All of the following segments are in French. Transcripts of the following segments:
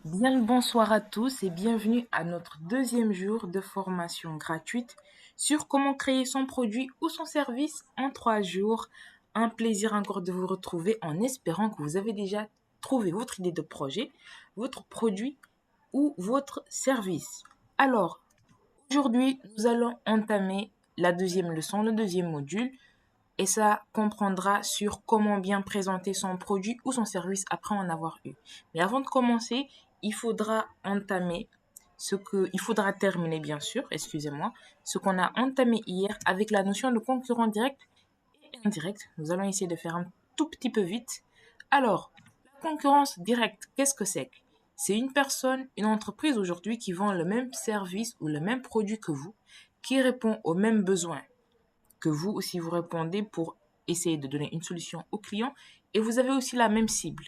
Bien le bonsoir à tous et bienvenue à notre deuxième jour de formation gratuite sur comment créer son produit ou son service en 3 jours. Un plaisir encore de vous retrouver en espérant que vous avez déjà trouvé votre idée de projet, votre produit ou votre service. Alors, aujourd'hui, nous allons entamer la deuxième leçon, le deuxième module, et ça comprendra sur comment bien présenter son produit ou son service après en avoir eu. Mais avant de commencer, il faudra entamer il faudra terminer bien sûr, excusez-moi, ce qu'on a entamé hier avec la notion de concurrent direct et indirect. Nous allons essayer de faire un tout petit peu vite. Alors, la concurrence directe, qu'est-ce que c'est? C'est une personne, une entreprise aujourd'hui qui vend le même service ou le même produit que vous, qui répond aux mêmes besoins que vous aussi vous répondez pour essayer de donner une solution au client et vous avez aussi la même cible.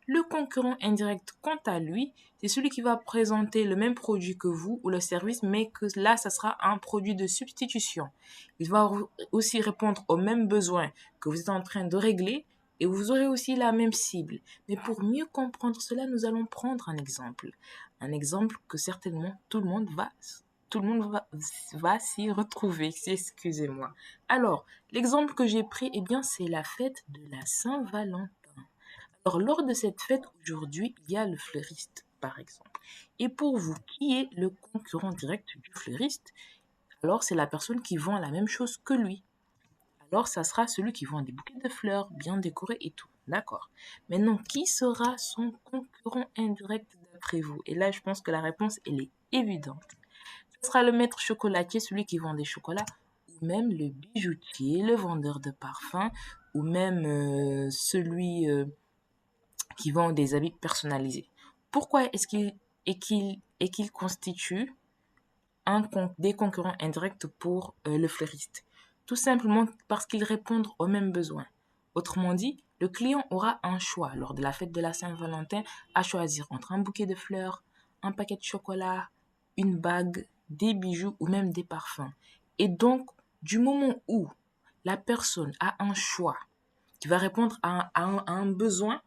Le concurrent indirect, quant à lui, c'est celui qui va présenter le même produit que vous ou le service, mais que là, ça sera un produit de substitution. Il va aussi répondre aux mêmes besoins que vous êtes en train de régler et vous aurez aussi la même cible. Mais pour mieux comprendre cela, nous allons prendre un exemple. Un exemple que certainement tout le monde va s'y retrouver, excusez-moi. Alors, l'exemple que j'ai pris, c'est la fête de la Saint-Valentin. Alors, lors de cette fête aujourd'hui, il y a le fleuriste, par exemple. Et pour vous, qui est le concurrent direct du fleuriste? Alors, c'est la personne qui vend la même chose que lui. Alors, ça sera celui qui vend des bouquets de fleurs bien décorés et tout. D'accord. Maintenant, qui sera son concurrent indirect d'après vous? Et là, je pense que la réponse, elle est évidente. Ce sera le maître chocolatier, celui qui vend des chocolats, ou même le bijoutier, le vendeur de parfums, ou même celui qui vend des habits personnalisés. Pourquoi est-ce qu'il constitue des concurrents indirects pour le fleuriste? Tout simplement parce qu'ils répondent aux mêmes besoins. Autrement dit, le client aura un choix lors de la fête de la Saint-Valentin à choisir entre un bouquet de fleurs, un paquet de chocolat, une bague, des bijoux ou même des parfums. Et donc, du moment où la personne a un choix qui va répondre à un besoin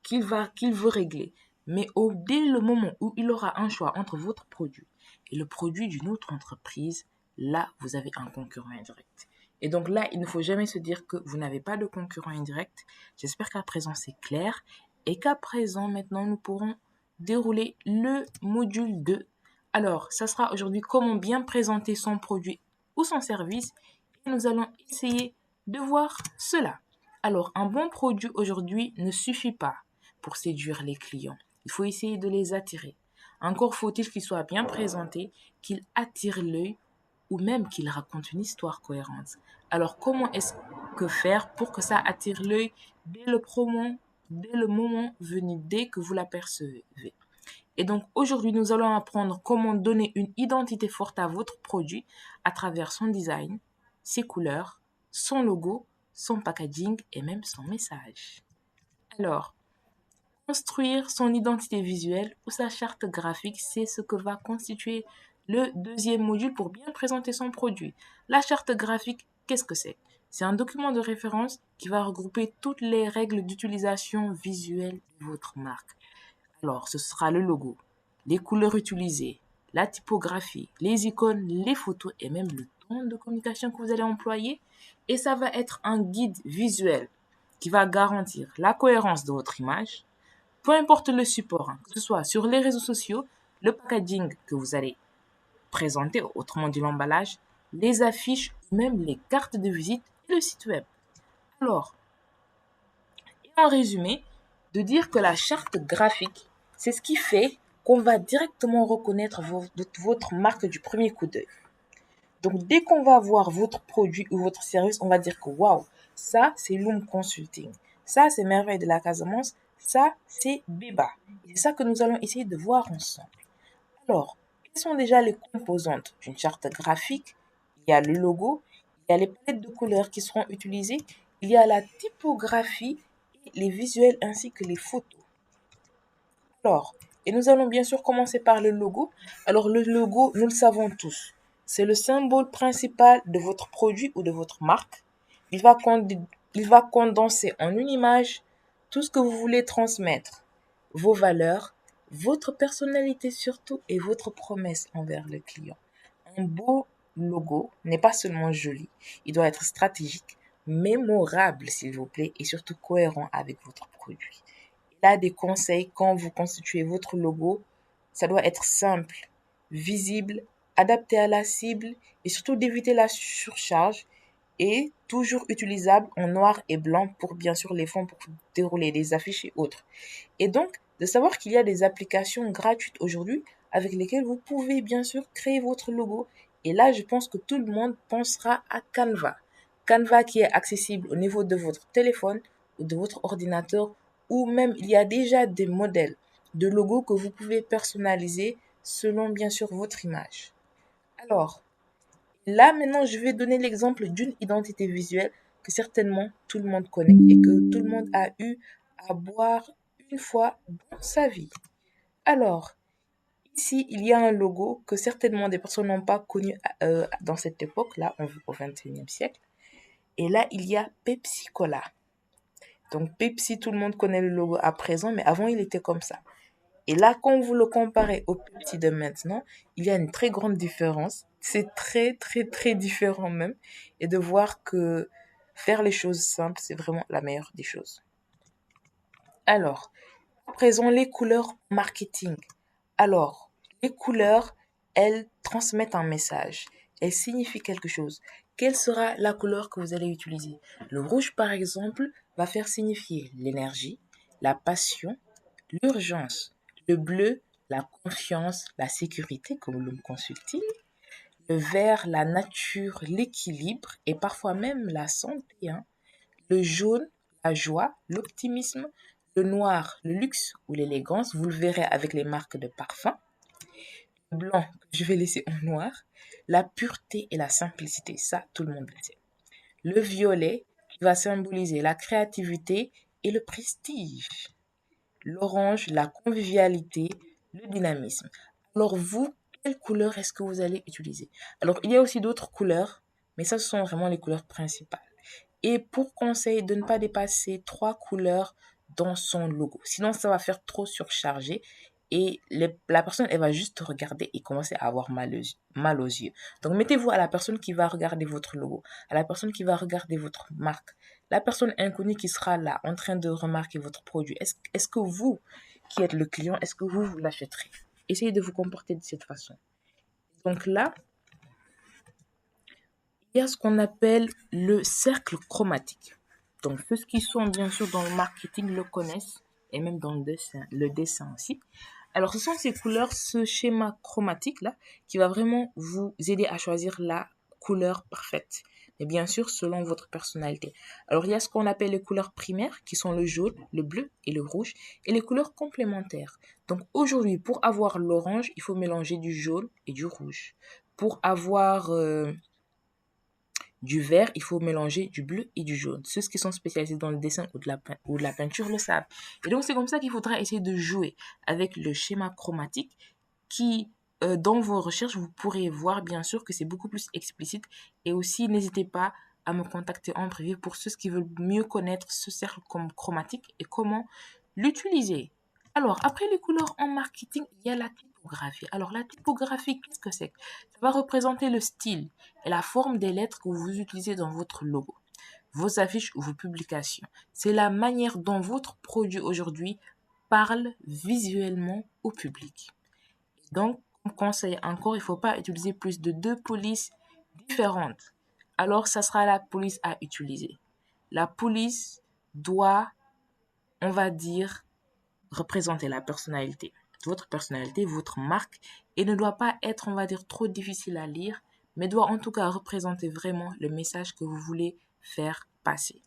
qu'il veut régler, mais dès le moment où il aura un choix entre votre produit et le produit d'une autre entreprise, là, vous avez un concurrent indirect. Et donc là, il ne faut jamais se dire que vous n'avez pas de concurrent indirect. J'espère qu'à présent, c'est clair et qu'à présent, maintenant, nous pourrons dérouler le module 2. Alors, ça sera aujourd'hui comment bien présenter son produit ou son service et nous allons essayer de voir cela. Alors, un bon produit aujourd'hui ne suffit pas pour séduire les clients. Il faut essayer de les attirer. Encore faut-il qu'il soit bien présenté, qu'il attire l'œil ou même qu'il raconte une histoire cohérente. Alors comment est-ce que faire pour que ça attire l'œil dès le moment venu, dès que vous l'apercevez? Et donc aujourd'hui, nous allons apprendre comment donner une identité forte à votre produit à travers son design, ses couleurs, son logo, son packaging et même son message. Alors, construire son identité visuelle ou sa charte graphique, c'est ce que va constituer le deuxième module pour bien présenter son produit. La charte graphique, qu'est-ce que c'est? C'est un document de référence qui va regrouper toutes les règles d'utilisation visuelle de votre marque. Alors, ce sera le logo, les couleurs utilisées, la typographie, les icônes, les photos et même le ton de communication que vous allez employer. Et ça va être un guide visuel qui va garantir la cohérence de votre image, peu importe le support, que ce soit sur les réseaux sociaux, le packaging que vous allez présenter, autrement dit l'emballage, les affiches, même les cartes de visite et le site web. Alors, en résumé, de dire que la charte graphique, c'est ce qui fait qu'on va directement reconnaître votre marque du premier coup d'œil. Donc, dès qu'on va voir votre produit ou votre service, on va dire que waouh, ça, c'est Loom Consulting. Ça, c'est Merveille de la Casamance. Ça, c'est Beba. Et c'est ça que nous allons essayer de voir ensemble. Alors, quelles sont déjà les composantes d'une charte graphique? Il y a le logo, il y a les palettes de couleurs qui seront utilisées, il y a la typographie, les visuels ainsi que les photos. Alors, et nous allons bien sûr commencer par le logo. Alors, le logo, nous le savons tous, c'est le symbole principal de votre produit ou de votre marque. Il va condenser en une image tout ce que vous voulez transmettre, vos valeurs, votre personnalité surtout et votre promesse envers le client. Un beau logo n'est pas seulement joli, il doit être stratégique, mémorable s'il vous plaît et surtout cohérent avec votre produit. Là, des conseils quand vous constituez votre logo, ça doit être simple, visible, adapté à la cible et surtout d'éviter la surcharge et toujours utilisable en noir et blanc pour bien sûr les fonds pour dérouler des affiches et autres. Et donc, de savoir qu'il y a des applications gratuites aujourd'hui avec lesquelles vous pouvez bien sûr créer votre logo. Et là, je pense que tout le monde pensera à Canva. Canva qui est accessible au niveau de votre téléphone ou de votre ordinateur, ou même il y a déjà des modèles de logos que vous pouvez personnaliser selon bien sûr votre image. Alors, là maintenant, je vais donner l'exemple d'une identité visuelle que certainement tout le monde connaît et que tout le monde a eu à boire une fois dans sa vie. Alors, ici, il y a un logo que certainement des personnes n'ont pas connu dans cette époque-là, au XXIe siècle. Et là, il y a Pepsi Cola. Donc, Pepsi, tout le monde connaît le logo à présent, mais avant, il était comme ça. Et là, quand vous le comparez au Pepsi de maintenant, il y a une très grande différence. C'est très, très, très différent même. Et de voir que faire les choses simples, c'est vraiment la meilleure des choses. Alors, à présent, les couleurs marketing. Alors, les couleurs, elles transmettent un message. Elles signifient quelque chose. Quelle sera la couleur que vous allez utiliser? Le rouge, par exemple, va faire signifier l'énergie, la passion, l'urgence. Le bleu, la confiance, la sécurité, comme le consulting. Le vert, la nature, l'équilibre et parfois même la santé, hein. Le jaune, la joie, l'optimisme. Le noir, le luxe ou l'élégance. Vous le verrez avec les marques de parfum. Le blanc, je vais laisser en noir. La pureté et la simplicité, ça, tout le monde le sait. Le violet, qui va symboliser la créativité et le prestige. L'orange, la convivialité, le dynamisme. Alors vous, quelle couleur est-ce que vous allez utiliser? Alors il y a aussi d'autres couleurs, mais ça ce sont vraiment les couleurs principales. Et pour conseil de ne pas dépasser 3 couleurs dans son logo. Sinon ça va faire trop surchargé et la personne elle va juste regarder et commencer à avoir mal aux yeux. Donc mettez-vous à la personne qui va regarder votre logo, à la personne qui va regarder votre marque, la personne inconnue qui sera là en train de remarquer votre produit. Est-ce que vous, qui êtes le client, est-ce que vous l'achèterez? Essayez de vous comporter de cette façon. Donc là, il y a ce qu'on appelle le cercle chromatique. Donc ceux qui sont bien sûr dans le marketing le connaissent et même dans le dessin aussi. Alors ce sont ces couleurs, ce schéma chromatique là qui va vraiment vous aider à choisir la couleur parfaite. Et bien sûr selon votre personnalité. Alors il y a ce qu'on appelle les couleurs primaires qui sont le jaune, le bleu et le rouge et les couleurs complémentaires. Donc aujourd'hui pour avoir l'orange, il faut mélanger du jaune et du rouge. Pour avoir du vert, il faut mélanger du bleu et du jaune. Ceux qui sont spécialisés dans le dessin ou de la peinture le savent. Et donc, c'est comme ça qu'il faudra essayer de jouer avec le schéma chromatique qui, dans vos recherches, vous pourrez voir bien sûr que c'est beaucoup plus explicite. Et aussi, n'hésitez pas à me contacter en privé pour ceux qui veulent mieux connaître ce cercle chromatique et comment l'utiliser. Alors, après les couleurs en marketing, il y a la typographie. Alors, la typographie, qu'est-ce que c'est? Ça va représenter le style et la forme des lettres que vous utilisez dans votre logo, vos affiches ou vos publications. C'est la manière dont votre produit aujourd'hui parle visuellement au public. Donc, comme conseil encore, il ne faut pas utiliser plus de 2 polices différentes. Alors, ça sera la police à utiliser. La police doit, on va dire, représenter la personnalité, votre marque, et ne doit pas être, on va dire, trop difficile à lire, mais doit en tout cas représenter vraiment le message que vous voulez faire passer.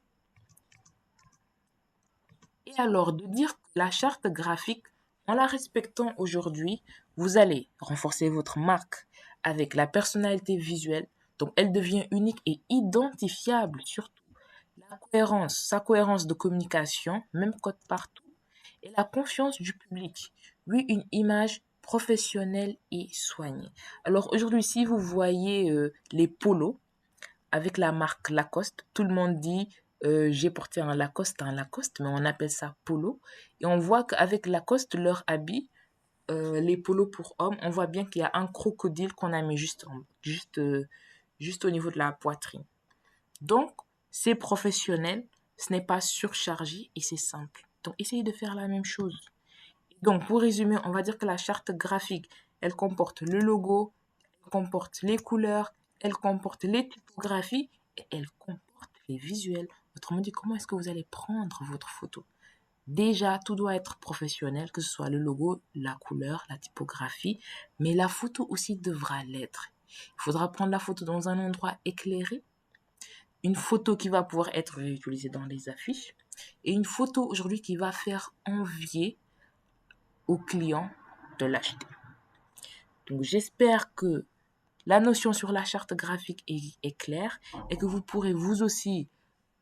Et alors, de dire que la charte graphique, en la respectant aujourd'hui, vous allez renforcer votre marque avec la personnalité visuelle, donc elle devient unique et identifiable surtout. La cohérence, sa cohérence de communication, même code partout et la confiance du public. Oui, une image professionnelle et soignée. Alors aujourd'hui, si vous voyez les polos avec la marque Lacoste, tout le monde dit j'ai porté un Lacoste, mais on appelle ça polo. Et on voit qu'avec Lacoste, leur habit les polos pour hommes, on voit bien qu'il y a un crocodile qu'on a mis juste au niveau de la poitrine. Donc, c'est professionnel, ce n'est pas surchargé et c'est simple. Donc, essayez de faire la même chose. Donc, pour résumer, on va dire que la charte graphique, elle comporte le logo, elle comporte les couleurs, elle comporte les typographies et elle comporte les visuels. Autrement dit, comment est-ce que vous allez prendre votre photo? Déjà, tout doit être professionnel, que ce soit le logo, la couleur, la typographie, mais la photo aussi devra l'être. Il faudra prendre la photo dans un endroit éclairé, une photo qui va pouvoir être réutilisée dans les affiches, et une photo aujourd'hui qui va faire envier au client de l'acheter. Donc j'espère que la notion sur la charte graphique est claire et que vous pourrez vous aussi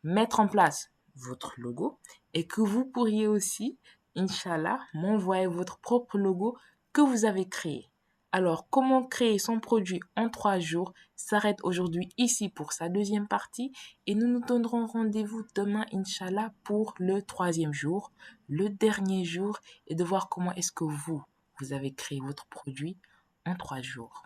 mettre en place votre logo et que vous pourriez aussi, Inch'Allah, m'envoyer votre propre logo que vous avez créé. Alors, comment créer son produit en 3 jours s'arrête aujourd'hui ici pour sa deuxième partie et nous nous donnerons rendez-vous demain, Inch'Allah, pour le troisième jour, le dernier jour et de voir comment est-ce que vous avez créé votre produit en 3 jours.